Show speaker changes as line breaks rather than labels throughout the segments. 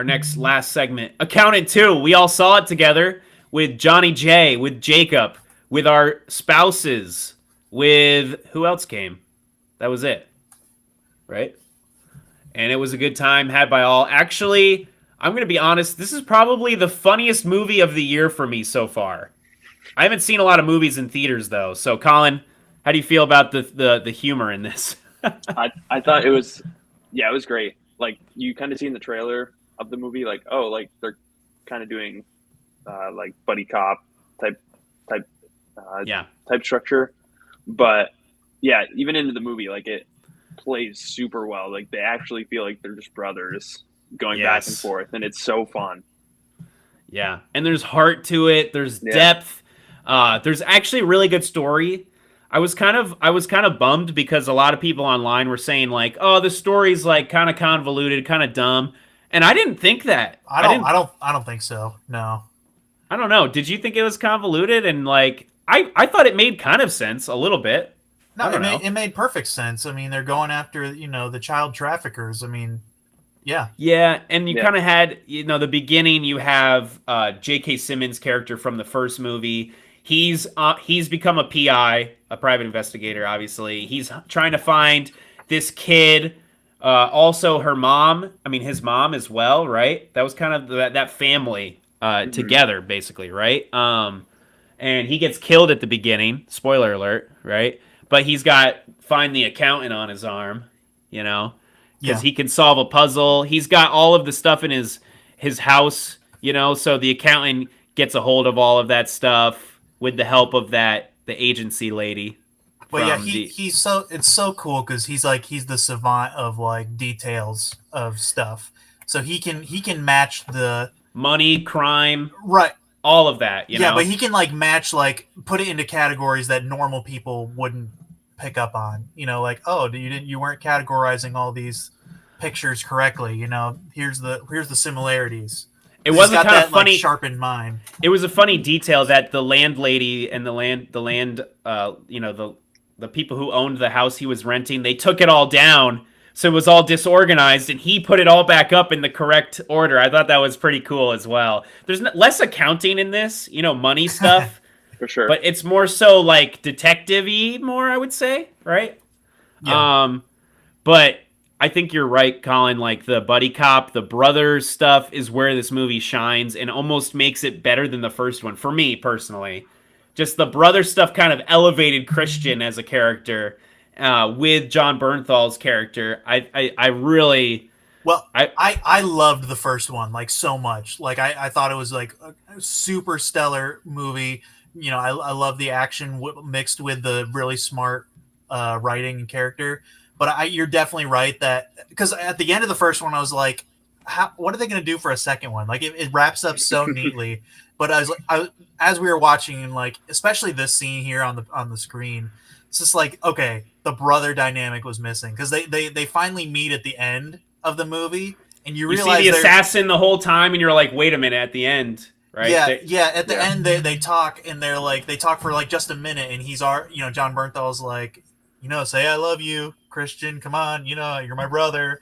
our next last segment. Accountant 2. We all saw it together with Johnny J, with Jacob, with our spouses, with who else came? That was it, right? And it was a good time had by all. Actually, I'm going to be honest, this is probably the funniest movie of the year for me so far. I haven't seen a lot of movies in theaters though. So Colin, how do you feel about the humor in this?
I thought it was, yeah, it was great. Like you kind of see in the trailer of the movie, like oh, like they're kind of doing like buddy cop type type uh,
Yeah.
type structure, but yeah, even into the movie, like it plays super well. Like they actually feel like they're just brothers going back and
Yes.
forth, and it's so fun.
Yeah. And there's heart to it. There's
Yeah,
depth. There's actually a really good story. I was kind of bummed because a lot of people online were saying like, "Oh, the story's like kind of convoluted, kind of dumb." And I didn't think that.
I
I
don't.
didn't
I don't. I don't think so. No.
I don't know. Did you think it was convoluted and like I thought it made kind of sense a little bit.
No,
I don't know.
it made perfect sense. I mean, they're going after the child traffickers. I mean, yeah,
Yeah, and you
yeah,
kind of had, the beginning. You have J.K. Simmons' character from the first movie. He's become a PI, a private investigator. Obviously, he's trying to find this kid. Also, her mom. I mean, his mom as well, right? That was kind of that family
hmm
together, basically, right? And he gets killed at the beginning. Spoiler alert, right? But he's got find the accountant on his arm, you know because
yeah,
he can solve a puzzle. He's got all of the stuff in his house, so the accountant gets a hold of all of that stuff with the help of the agency lady
but yeah,
from the
he's so it's so cool because he's the savant of like details of stuff. So he can match the
money, crime,
right.
all of that,
Yeah, but he can like match like put it into categories that normal people wouldn't pick up on. Like oh, you weren't categorizing all these pictures correctly. Here's the similarities
It
because he's
was a
got
kind of
that like
funny
sharpened mind.
it was a funny detail that the landlady and the land the people who owned the house he was renting, they took it all down, so it was all disorganized, and he put it all back up in the correct order. I thought that was pretty cool as well. There's less accounting in this, money stuff,
for sure.
but it's more so like detective-y, more I would say, right?
Yeah,
um but I think you're right, Colin. Like the buddy cop, the brothers stuff is where this movie shines and almost makes it better than the first one for me personally. Just the brother stuff kind of elevated Christian as a character with John Bernthal's character. I really
well,
I
I loved the first one like so much. Like I thought it was like a super stellar movie. I love the action mixed with the really smart writing and character. But you're definitely right that because at the end of the first one, I was like, what are they going to do for a second one? Like it wraps up so neatly. But as we were watching, and like especially this scene here on the screen, it's just like okay, the brother dynamic was missing because they finally meet at the end of the movie, and you
you see the
realize they're
assassin the whole time and you're like, wait a minute, at the end, right?
yeah. At the
Yeah,
end, they talk and they talk for like just a minute, and John Bernthal's like, say I love you, Christian. Come on, you're my brother,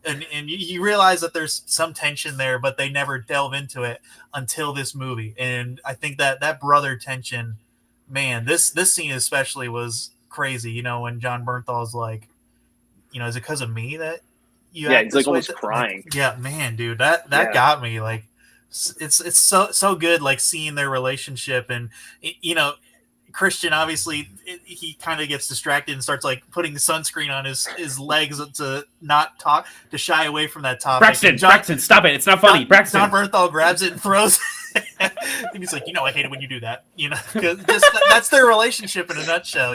and you realize that there's some tension there, but they never delve into it until this movie, and I think that brother tension, man, this scene especially was crazy. When John Bernthal's like, is it because of me that you
yeah,
act
he's like
this way?
almost
Like,
crying.
yeah, man, dude, that
Yeah,
got me. Like, it's so good, like seeing their relationship, and Christian obviously he kind of gets distracted and starts like putting sunscreen on his legs to not talk to shy away from that topic. And
Braxton, stop it! It's not funny,
John
Braxton.
Bernthal grabs it and throws. And he's like, I hate it when you do that. Because that's their relationship in a nutshell.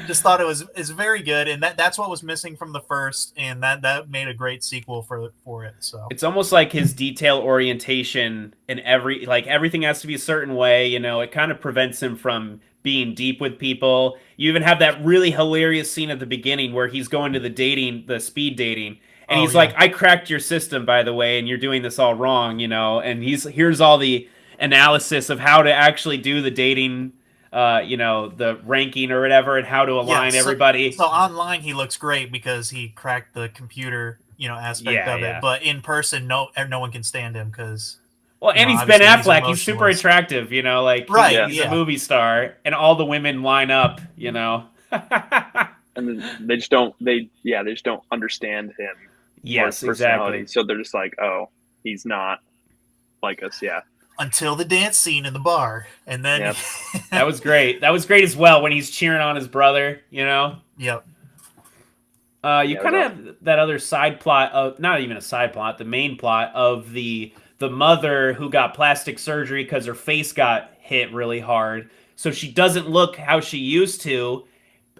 Just thought it was is very good, and that's what was missing from the first, and that made a great sequel for it. So
It's almost like his detail orientation in everything has to be a certain way, it kind of prevents him from being deep with people. You even have that really hilarious scene at the beginning where he's going to the speed dating, and
oh
he's
yeah,
like, I cracked your system, by the way, and you're doing this all wrong, and here's all the analysis of how to actually do the dating, the ranking or whatever, and how to
yeah.
align
So
everybody.
so online he looks great because he cracked the computer aspect of it. But in person, no one can stand him because.
Well, and he's Ben Affleck. He's super
emotionless.
attractive, like
Right,
he's a movie star, and all the women line up,
And then they just don't understand him.
Yes,
or his personality.
exactly.
So they're just like, oh, he's not like us. Yeah.
Until the dance scene in the bar, and then
Yep.
That was great. That was great as well when he's cheering on his brother.
Yep.
You kind of have that other side plot of, not even a side plot, the main plot of the mother who got plastic surgery because her face got hit really hard, so she doesn't look how she used to,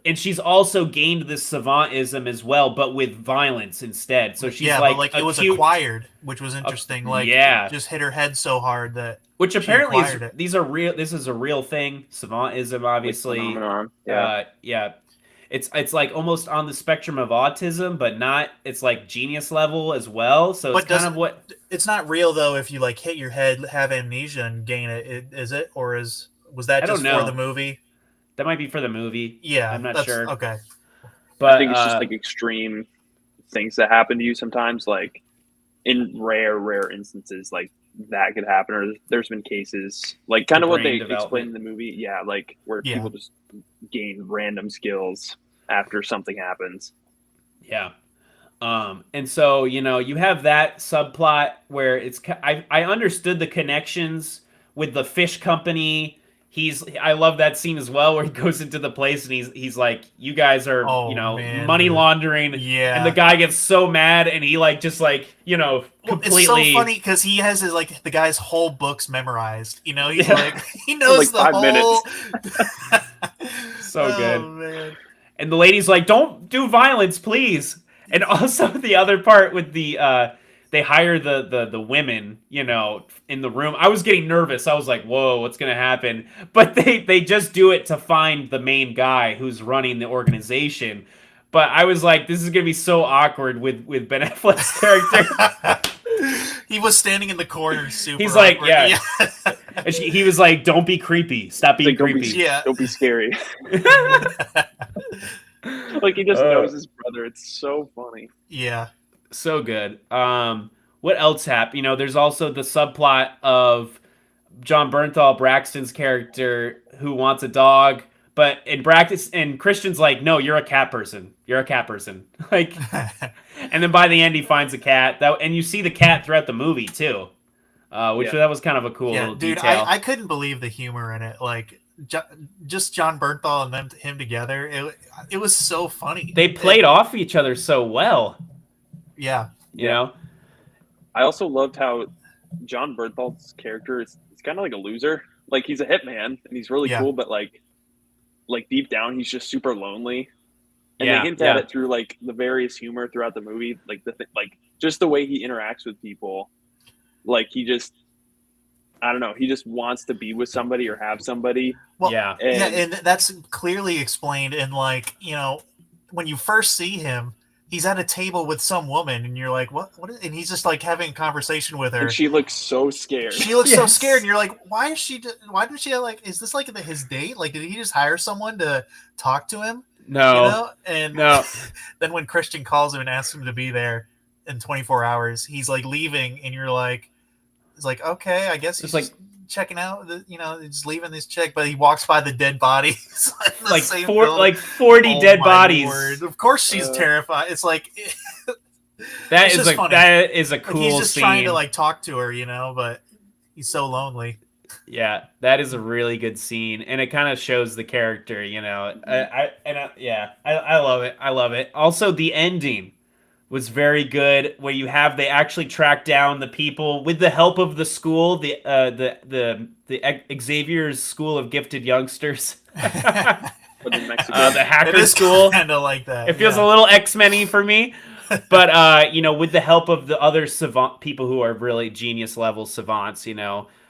and she's also gained this savantism as well, but with violence instead. So she's
but it was acquired, which was interesting. It just hit her head so hard that.
Which apparently these are real. This is a real thing. Savantism, obviously.
Yeah.
It's like almost on the spectrum of autism, but not. It's like genius level as well. So it's kind of what.
It's not real though. If you hit your head, have amnesia, and gain it, is it, or was that just for the movie?
That might be for the movie.
Yeah,
I'm not sure.
Okay,
but I think it's just extreme things that happen to you sometimes. Like in rare instances, like that could happen. Or there's been cases like kind of what they explain in the movie. Yeah, like where people just gain random skills after something happens.
Yeah. And so, you have that subplot where I understood the connections with the fish company. I love that scene as well where he goes into the place and he's like, you guys are, money laundering.
Yeah.
And the guy gets so mad and he completely.
It's so funny because he has the guy's whole books memorized. He's he knows
like
the
5
whole.
So good.
Oh, man.
And the lady's like, don't do violence, please. And also the other part with they hire the women, in the room. I was getting nervous. I was like, whoa, what's going to happen? But they just do it to find the main guy who's running the organization. But I was like, this is going to be so awkward with Ben Affleck's character.
He was standing in the corner super
He's
awkward.
like, yeah. And he was like, don't be creepy. Stop being creepy.
Don't be scary. Like he just knows his brother. It's so funny.
Yeah.
So good. What else happened? There's also the subplot of John Bernthal, Braxton's character, who wants a dog, but and Christian's like, no, you're a cat person. You're a cat person. And then by the end he finds a cat. And you see the cat throughout the movie too, that was kind of a cool little detail.
I couldn't believe the humor in it. Just John Bernthal and him together. It was so funny.
They played off each other so well.
Yeah.
I also loved how John Bernthal's character is kind of like a loser. Like he's a hitman and he's really cool, but like deep down he's just super lonely. And they hint at it through the various humor throughout the movie, just the way he interacts with people. Like he just, I don't know, he just wants to be with somebody or have somebody.
Well, and that's clearly explained in when you first see him. He's at a table with some woman, and you're like, "What? What?" And he's just having a conversation with her.
And she looks so scared.
She looks so scared, and you're like, "Why is she? Why didn't she Is this his date? Did he just hire someone to talk to him?
No,
And
no.
Then when Christian calls him and asks him to be there in 24 hours, he's leaving, and you're like, "It's okay, I guess he's just checking out. He's leaving this chick." But he walks by the dead bodies,
40 dead bodies.
Word. Of course, she's terrified. It's
that is funny. That is a cool.
He's just
scene.
trying to talk to her, but he's so lonely.
Yeah, that is a really good scene, and it kind of shows the character. I love it. I love it. Also, the ending was very good. Where they actually track down the people with the help of the school, the Xavier's School of Gifted Youngsters. The hacker school.
Kind of like that.
It feels a little X-Men-y for me. But with the help of the other savant people who are really genius level savants,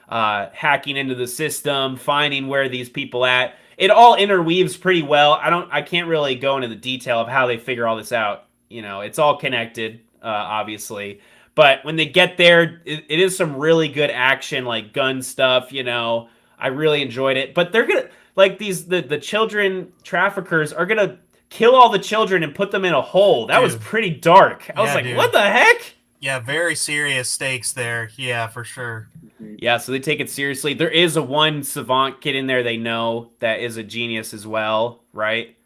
hacking into the system, finding where these people at. It all interweaves pretty well. I can't really go into the detail of how they figure all this out. It's all connected, obviously. But when they get there, it is some really good action, like gun stuff. I really enjoyed it. But they're gonna the children traffickers are gonna kill all the children and put them in a hole. That was
Dude.
pretty dark. I was
Yeah,
like,
dude.
what the heck?
Yeah, very serious stakes there. Yeah, for sure.
Yeah, so they take it seriously. There is a one savant kid in there they know that is a genius as well, right?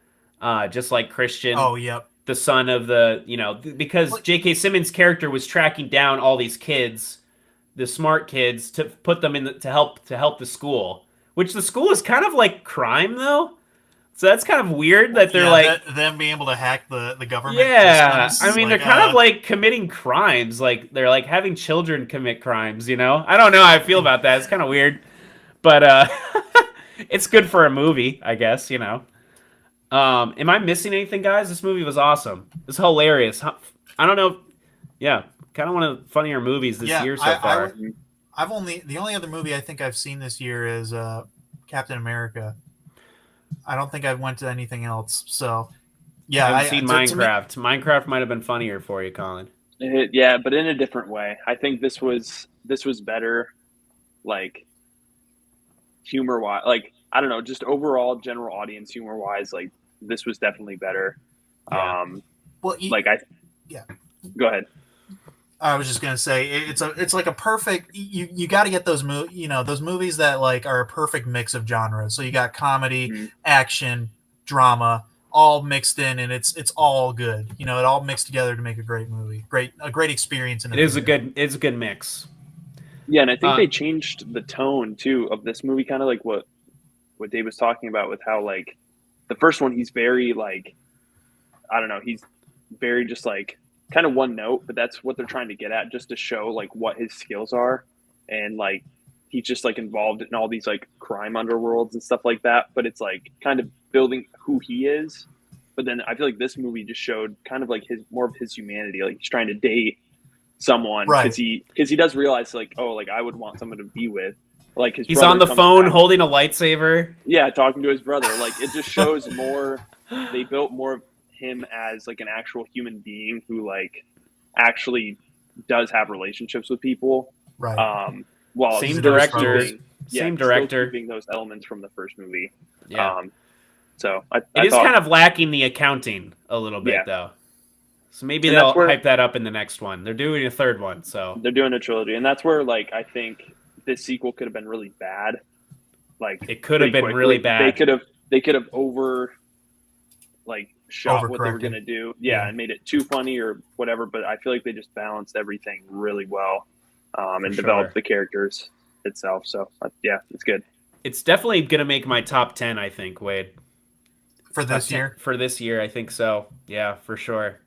Just like Christian,
Oh, yep.
the son of the, because J.K. Simmons' character was tracking down all these kids, the smart kids, to put them to help the school, which the school is kind of like crime though. So that's kind of weird that they're like
them being able to hack the government.
yeah,
systems,
I mean they're kind of like committing crimes, like they're like having children commit crimes. I don't know how I feel about that. It's kind of weird, but it's good for a movie, I guess. Am I missing anything, guys? This movie was awesome. It's hilarious. I don't know. Yeah, kind of one of the funnier movies this year so far.
The only other movie I think I've seen this year is Captain America. I don't think I went to anything else. So, yeah,
I haven't seen Minecraft. Minecraft might have been funnier for you, Colin.
Yeah, but in a different way. I think this was better, like humor wise. Like I don't know, just overall general audience humor wise. Like this was definitely better.
Yeah.
Yeah.
Go ahead.
I was just gonna say it's like a perfect. You got to get those those movies that like are a perfect mix of genres. So you got comedy, action, drama, all mixed in, and it's all good. It all mixed together to make a great movie. A great experience.
It's a good mix.
Yeah, and I think they changed the tone too of this movie, kind of like what Dave was talking about with how like the first one he's very like I don't know, he's very just like kind of one note, but that's what they're trying to get at, just to show like what his skills are, and like he's just like involved in all these like crime underworlds and stuff like that, but it's like kind of building who he is. But then I feel like this movie just showed kind of like more of his humanity, like he's trying to date someone because he does realize like, oh, like I would want someone to be with, like he's
on the phone holding a lightsaber,
talking to his brother. Like it just shows more, they built more of him as like an actual human being who like actually does have relationships with people,
right?
While
same director
keeping those elements from the first movie. So it
is kind of lacking the accounting a little bit though, so maybe they'll hype that up in the next one. They're doing a third one, so
they're doing a trilogy, and that's where like I think this sequel could have been really bad. Like
it could have been really bad.
They could have shot what they were going to do, and made it too funny or whatever. But I feel like they just balanced everything really well, and developed the characters itself. So it's good.
It's definitely going to make my top 10, I think, Wade.
For this year?
For this year, I think so. Yeah, for sure.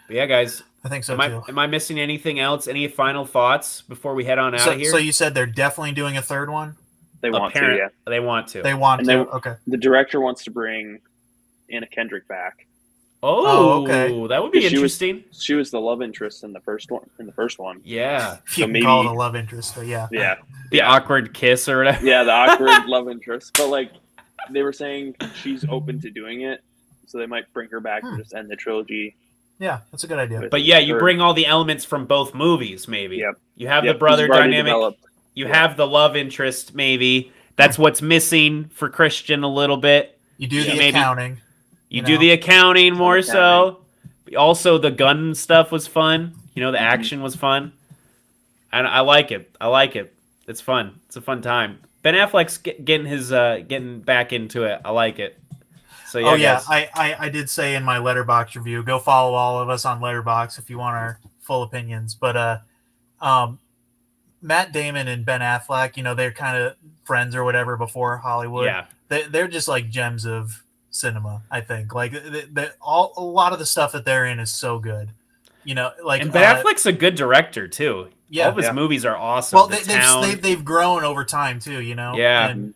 But yeah, guys.
I think so too.
Am I missing anything else? Any final thoughts before we head on out of here?
So you said they're definitely doing a third one?
They want to, yeah.
They want to.
Okay.
The director wants to bring Anna Kendrick back.
Oh, okay. That would be interesting.
She was the love interest in the first one.
Yeah.
You can call it a love interest, but yeah.
Yeah.
The awkward kiss or whatever.
Yeah, the awkward love interest. But like they were saying she's open to doing it, so they might bring her back and just end the trilogy.
Yeah, that's a good idea.
But yeah, you bring all the elements from both movies, maybe.
Yep.
You have the brother dynamic. You have the love interest, maybe. That's what's missing for Christian a little bit.
You do the accounting.
You do the accounting more so. Also, the gun stuff was fun. The action was fun. And I like it. It's fun. It's a fun time. Ben Affleck's getting back into it. I like it. So yeah,
I did say in my Letterboxd review, go follow all of us on Letterboxd if you want our full opinions. But Matt Damon and Ben Affleck, they're kind of friends or whatever before Hollywood.
Yeah,
they're just like gems of cinema. I think like a lot of the stuff that they're in is so good. And
Ben Affleck's a good director too. Yeah, all of his movies are awesome.
Well, they've grown over time too.
Yeah,
and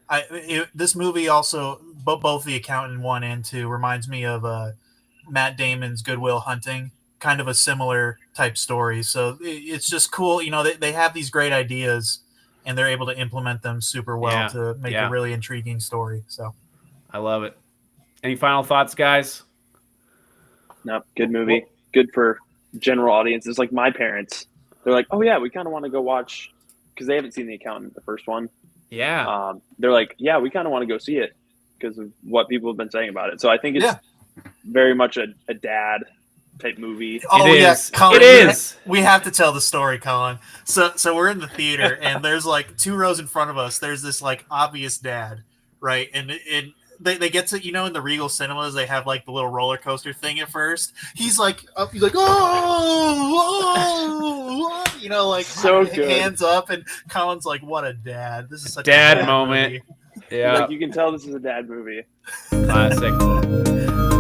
this movie also. But both The Accountant 1 and 2 reminds me of Matt Damon's Good Will Hunting, kind of a similar type story. So it's just cool. They have these great ideas, and they're able to implement them super well to make a really intriguing story. So
I love it. Any final thoughts, guys?
No, good movie. Good for general audiences. Like my parents, they're like, oh yeah, we kind of want to go watch, because they haven't seen The Accountant, the first one.
Yeah.
They're like, yeah, we kind of want to go see it, because of what people have been saying about it. So I think it's
Yeah.
very much a dad type movie.
Oh
It
yeah,
is.
Colin,
It is.
We have to tell the story, Colin. So we're in the theater, and there's like 2 rows in front of us. There's this like obvious dad, right? And they get to, you know, in the Regal cinemas they have like the little roller coaster thing at first. He's like up, he's like oh, you know, like
So good.
hands up, and Colin's like, what a dad! This is such
Dad
a dad
moment.
movie.
Yeah,
Like you can tell this is a dad movie.
classic.